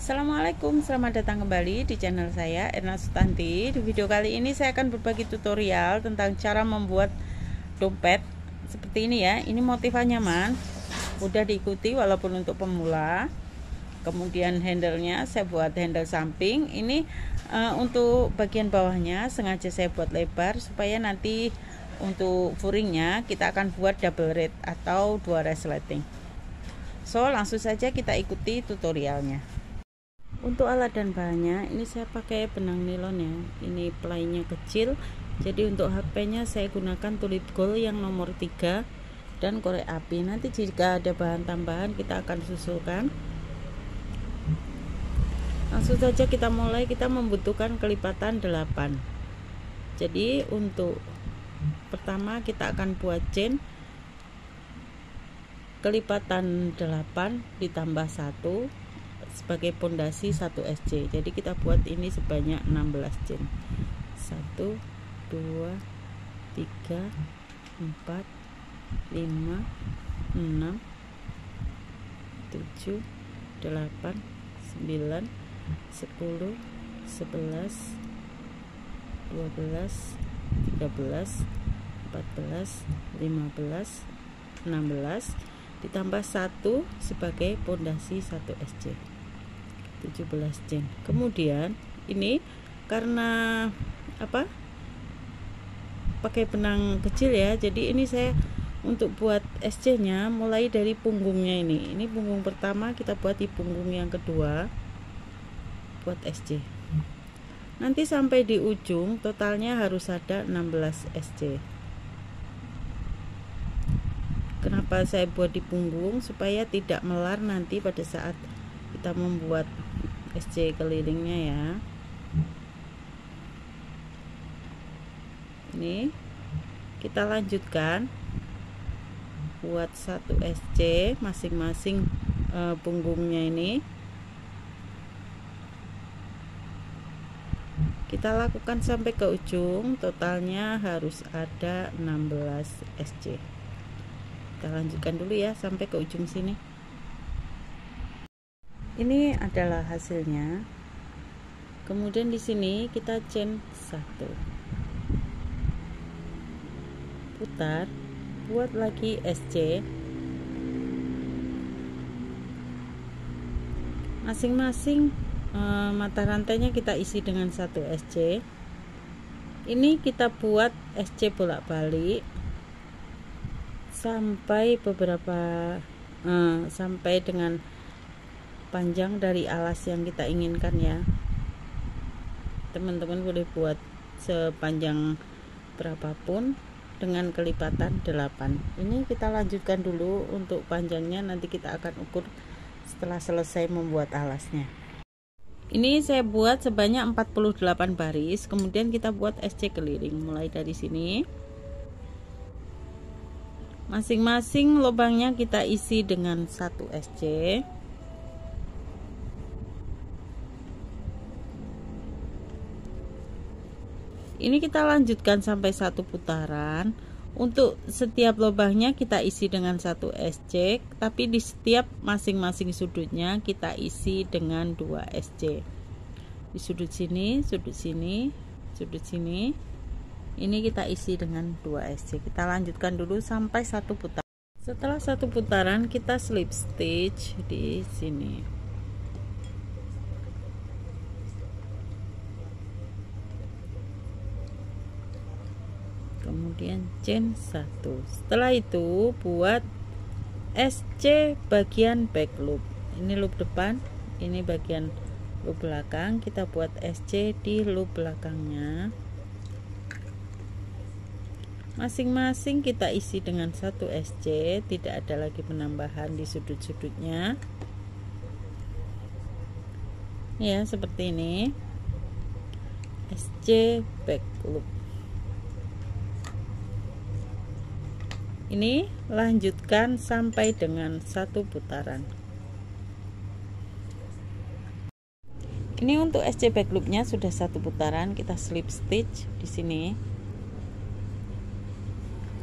Assalamualaikum, selamat datang kembali di channel saya, Erna Sutanti. Di video kali ini saya akan berbagi tutorial tentang cara membuat dompet seperti ini ya. Ini motifnya nyaman, mudah diikuti walaupun untuk pemula. Kemudian handle-nya saya buat handle samping. Ini untuk bagian bawahnya sengaja saya buat lebar supaya nanti untuk furingnya kita akan buat double red atau 2 resleting. So langsung saja kita ikuti tutorialnya. Untuk alat dan bahannya, ini saya pakai benang nilon ya. Ini playnya kecil, jadi untuk HP-nya saya gunakan tulip gold yang nomor 3 dan korek api. Nanti jika ada bahan tambahan kita akan susulkan. Langsung saja kita mulai. Kita membutuhkan kelipatan 8. Jadi untuk pertama kita akan buat chain kelipatan 8 ditambah 1 sebagai pondasi 1 SC. Jadi kita buat ini sebanyak 16 chain. 1 2 3 4 5 6 7 8 9 10 11 12 13 14 15 16 ditambah 1 sebagai pondasi 1 SC, 17 chain. Kemudian ini karena pakai benang kecil ya, jadi ini saya untuk buat SC nya mulai dari punggungnya. Ini punggung pertama, kita buat di punggung yang kedua buat SC. Nanti sampai di ujung totalnya harus ada 16 SC. Kenapa saya buat di punggung? Supaya tidak melar nanti pada saat kita membuat SC kelilingnya ya. Ini kita lanjutkan buat 1 SC masing-masing punggungnya. Ini kita lakukan sampai ke ujung, totalnya harus ada 16 SC. Kita lanjutkan dulu ya sampai ke ujung sini. Ini adalah hasilnya. Kemudian di sini kita chain 1, putar, buat lagi SC. Masing-masing mata rantainya kita isi dengan 1 SC. Ini kita buat SC bolak-balik sampai sampai dengan panjang dari alas yang kita inginkan ya. Teman-teman boleh buat sepanjang berapapun dengan kelipatan 8. Ini kita lanjutkan dulu untuk panjangnya, nanti kita akan ukur setelah selesai membuat alasnya. Ini saya buat sebanyak 48 baris, kemudian kita buat SC keliling mulai dari sini. Masing-masing lubangnya kita isi dengan 1 SC. Ini kita lanjutkan sampai 1 putaran. Untuk setiap lubangnya kita isi dengan 1 SC, tapi di setiap masing-masing sudutnya kita isi dengan 2 SC. Di sudut sini, sudut sini, sudut sini, ini kita isi dengan 2 SC. Kita lanjutkan dulu sampai 1 putaran. Setelah 1 putaran kita slip stitch di sini. Kemudian chain 1. Setelah itu buat SC bagian back loop. Ini loop depan, ini bagian loop belakang. Kita buat SC di loop belakangnya. Masing-masing kita isi dengan 1 SC, tidak ada lagi penambahan di sudut-sudutnya. Ya, seperti ini. SC back loop. Ini lanjutkan sampai dengan 1 putaran. Ini untuk SC back loopnya sudah 1 putaran, kita slip stitch di sini.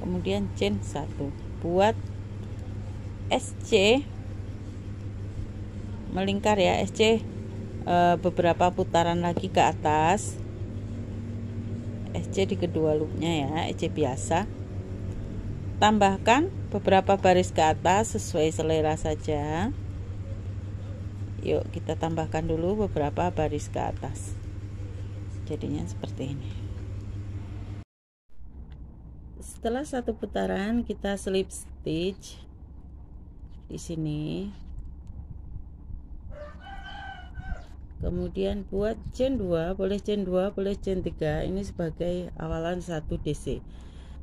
Kemudian chain 1. Buat SC melingkar ya, SC beberapa putaran lagi ke atas, SC di kedua loopnya ya, SC biasa. Tambahkan beberapa baris ke atas sesuai selera saja. Yuk kita tambahkan dulu beberapa baris ke atas, jadinya seperti ini. Setelah satu putaran kita slip stitch di sini. Kemudian buat chain 2, boleh chain 2, boleh chain 3. Ini sebagai awalan 1 DC.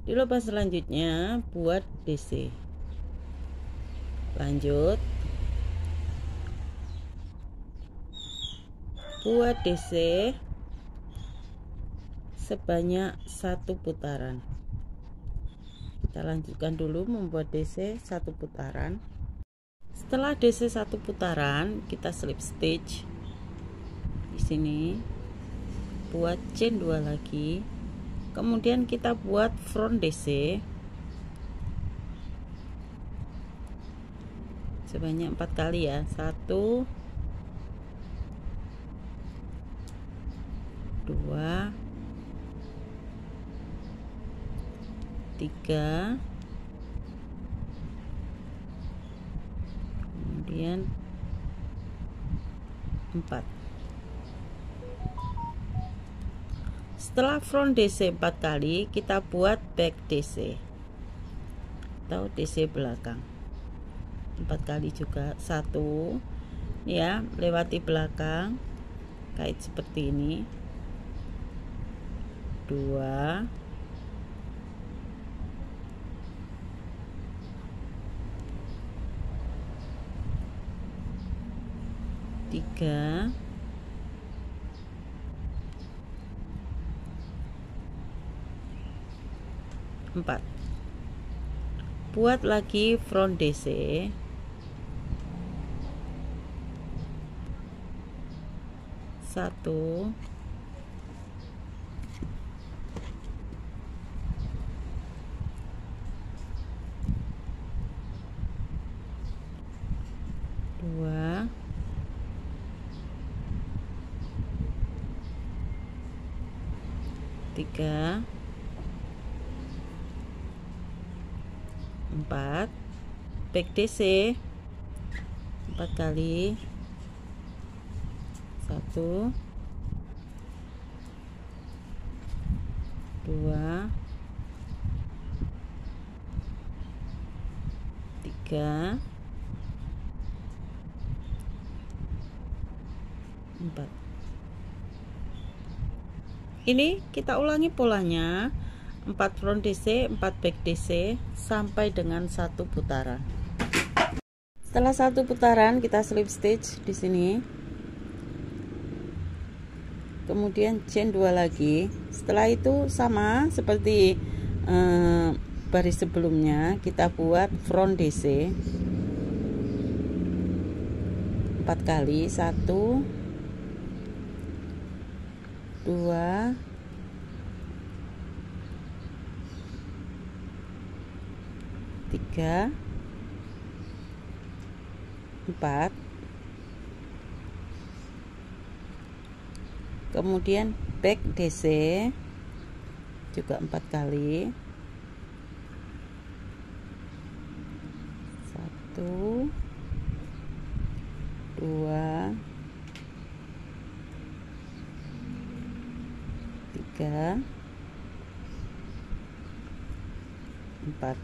Di lubang selanjutnya buat DC. Lanjut. Buat DC sebanyak 1 putaran. Kita lanjutkan dulu membuat DC 1 putaran. Setelah DC 1 putaran, kita slip stitch di sini, buat chain 2 lagi, kemudian kita buat front DC sebanyak 4 kali ya, 1 2 3, kemudian 4. Setelah front DC 4 kali, kita buat back DC atau DC belakang 4 kali juga. 1 ya, lewati belakang, kait seperti ini. 2, 3, 4. Buat lagi front DC 1, 2, 3, 4, back DC 4 kali. 1, 2, 3, 4. Ini kita ulangi polanya, 4 front DC, 4 back DC sampai dengan 1 putaran. Setelah 1 putaran kita slip stitch di sini. Kemudian chain 2 lagi. Setelah itu sama seperti baris sebelumnya, kita buat front DC 4 kali. 1, 2, 3, 4. Kemudian back DC juga 4 kali. 1, 2, 3, 4.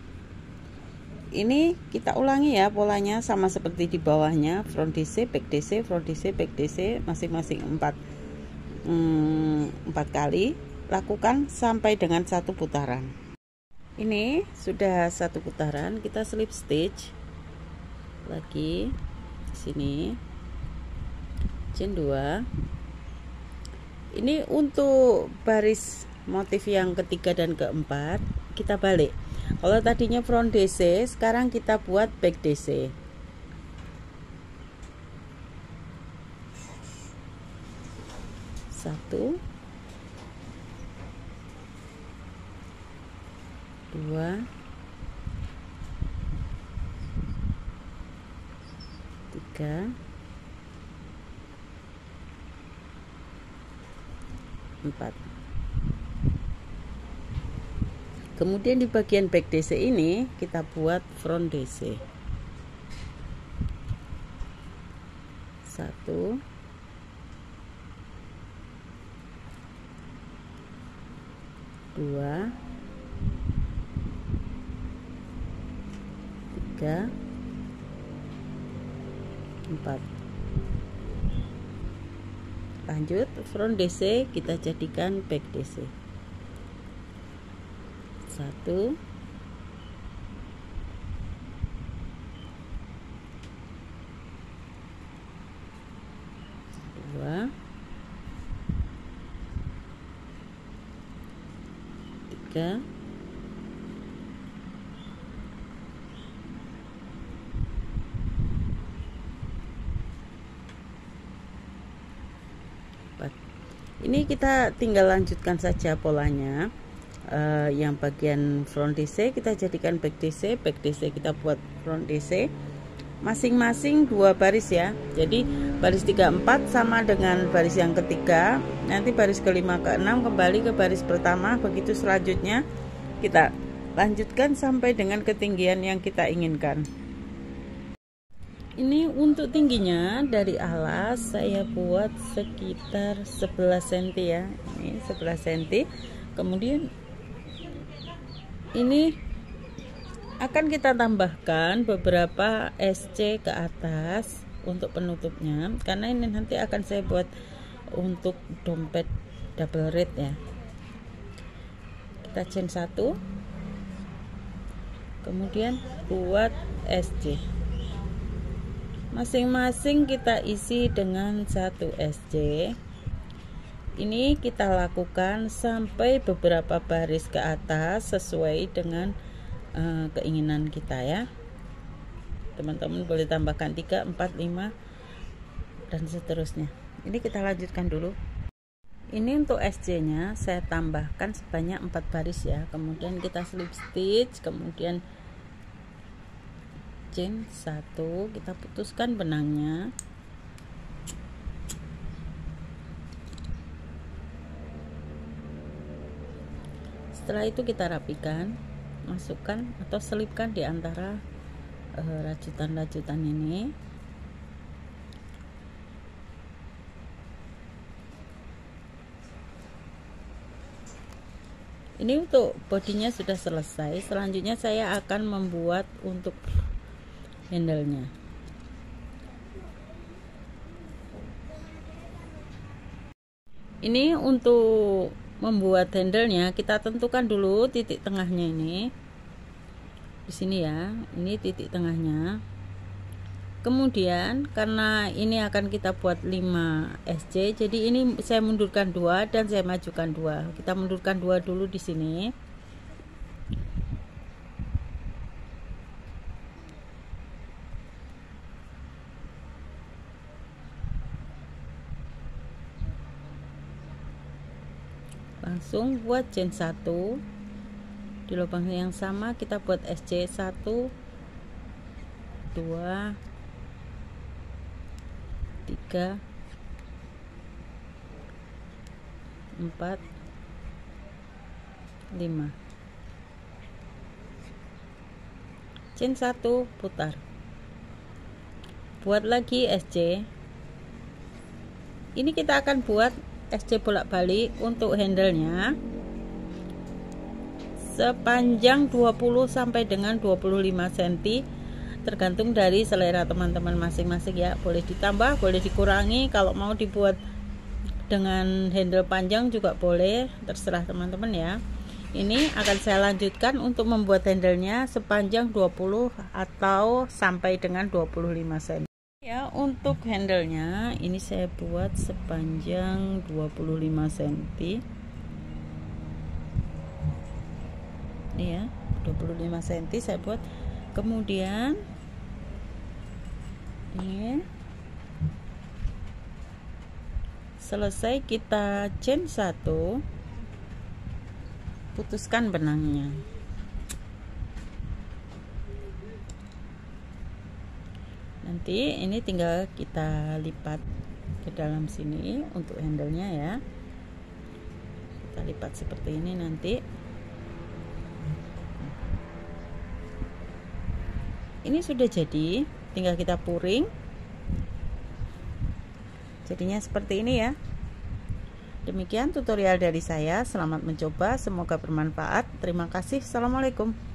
Ini kita ulangi ya polanya, sama seperti di bawahnya, front DC, back DC, front DC, back DC, masing-masing 4 kali. Lakukan sampai dengan 1 putaran. Ini sudah 1 putaran, kita slip stitch lagi di sini, chain 2. Ini untuk baris motif yang ketiga dan keempat kita balik. Kalau tadinya front DC, sekarang kita buat back DC. 1, 2, 3, 4. Kemudian di bagian back DC ini kita buat front DC. 1, 2, 3, 4. Lanjut front DC kita jadikan back DC. 1, 2, 3, 4. Ini kita tinggal lanjutkan saja polanya. Yang bagian front DC kita jadikan back DC kita buat front DC, masing-masing 2 baris ya. Jadi baris 3 4 sama dengan baris yang ketiga, nanti baris ke-5 ke-6 kembali ke baris pertama, begitu selanjutnya kita lanjutkan sampai dengan ketinggian yang kita inginkan. Ini untuk tingginya dari alas saya buat sekitar 11 cm ya. Ini 11 cm. Kemudian ini akan kita tambahkan beberapa SC ke atas untuk penutupnya, karena ini nanti akan saya buat untuk dompet double red ya. Kita chain 1, kemudian buat SC, masing-masing kita isi dengan 1 SC. Ini kita lakukan sampai beberapa baris ke atas sesuai dengan keinginan kita ya. Teman-teman boleh tambahkan 3, 4, 5 dan seterusnya. Ini kita lanjutkan dulu. Ini untuk SC nya saya tambahkan sebanyak 4 baris ya. Kemudian kita slip stitch, kemudian chain 1, kita putuskan benangnya. Setelah itu kita rapikan, masukkan atau selipkan di antara rajutan-rajutan ini. Ini untuk bodinya sudah selesai. Selanjutnya saya akan membuat untuk handle-nya. Ini untuk membuat handle-nya kita tentukan dulu titik tengahnya ini. Di sini ya, ini titik tengahnya. Kemudian karena ini akan kita buat 5 SC, jadi ini saya mundurkan 2 dan saya majukan 2. Kita mundurkan 2 dulu di sini. Langsung buat chain 1 di lubang yang sama, kita buat SC 1, 2, 3, 4, 5. Chain 1 putar, buat lagi SC. Ini kita akan buat SC bolak-balik untuk handle-nya sepanjang 20 sampai dengan 25 cm, tergantung dari selera teman-teman masing-masing ya. Boleh ditambah, boleh dikurangi. Kalau mau dibuat dengan handle panjang juga boleh, terserah teman-teman ya. Ini akan saya lanjutkan untuk membuat handle-nya sepanjang 20 atau sampai dengan 25 cm. Ya, untuk handle-nya ini saya buat sepanjang 25 cm. Ini ya, 25 cm saya buat. Kemudian ini selesai kita chain 1, putuskan benangnya. Nanti ini tinggal kita lipat ke dalam sini untuk handle-nya ya. kita lipat seperti ini. Nanti ini sudah jadi, tinggal kita puring, jadinya seperti ini ya. Demikian tutorial dari saya, selamat mencoba, semoga bermanfaat. Terima kasih. Assalamualaikum.